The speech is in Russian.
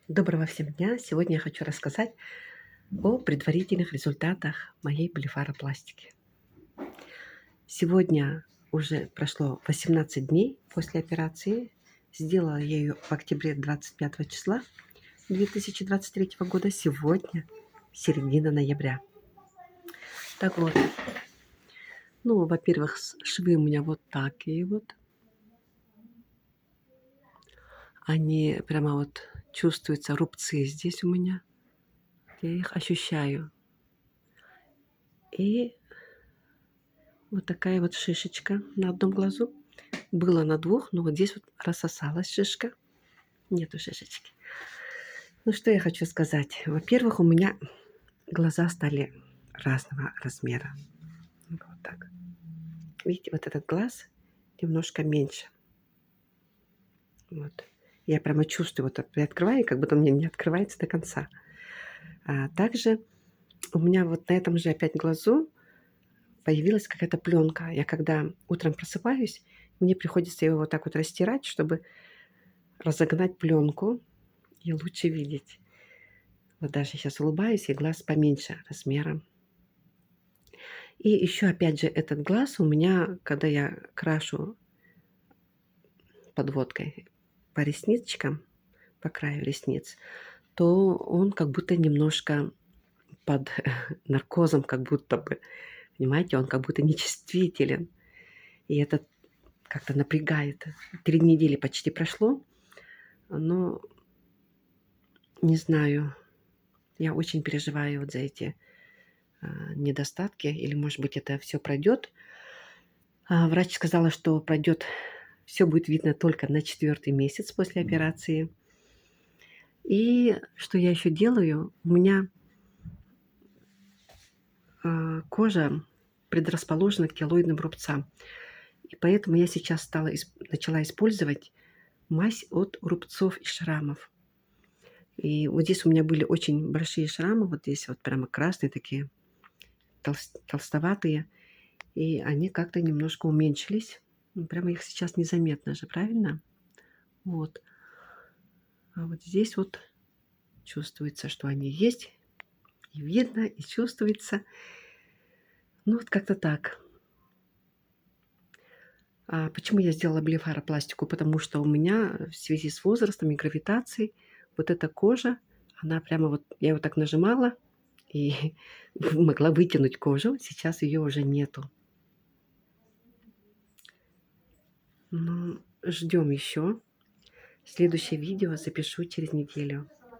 Доброго всем дня! Сегодня я хочу рассказать о предварительных результатах моей блефаропластики. Сегодня уже прошло 18 дней после операции. Сделала я ее в октябре 25 числа 2023 года. Сегодня середина ноября. Так вот, во-первых, швы у меня вот такие вот. Они прямо вот чувствуются, рубцы здесь у меня. Я их ощущаю. И вот такая вот шишечка на одном глазу. Было на двух, но вот здесь вот рассосалась шишка. Нету шишечки. Ну, что я хочу сказать. Во-первых, у меня глаза стали разного размера. Вот так. Видите, вот этот глаз немножко меньше. Вот. Я прямо чувствую, вот приоткрываю, как будто он мне не открывается до конца. Также у меня вот на этом же опять глазу появилась какая-то пленка. Я когда утром просыпаюсь, мне приходится его вот так вот растирать, чтобы разогнать пленку и лучше видеть. Вот даже сейчас улыбаюсь, и глаз поменьше размером. И еще опять же этот глаз у меня, когда я крашу подводкой по ресничкам, по краю ресниц, то он как будто немножко под наркозом, как будто бы. Понимаете, он как будто нечувствителен. И это как-то напрягает. 3 недели почти прошло, но не знаю. Я очень переживаю вот за эти недостатки. Или, может быть, это все пройдет. Врач сказала, что пройдет, все будет видно только на 4-й месяц после операции. И что я еще делаю? У меня кожа предрасположена к келоидным рубцам. И поэтому я сейчас начала использовать мазь от рубцов и шрамов. И вот здесь у меня были очень большие шрамы, вот здесь вот прямо красные такие, толстоватые. И они как-то немножко уменьшились. Прямо их сейчас незаметно же, правильно? Вот. А вот здесь вот чувствуется, что они есть. И видно, и чувствуется. Ну, вот как-то так. Почему я сделала блефаропластику? Потому что у меня в связи с возрастом и гравитацией вот эта кожа, она прямо вот, я вот так нажимала и могла вытянуть кожу. Сейчас ее уже нету. Ну, ждем еще. Следующее видео запишу через неделю.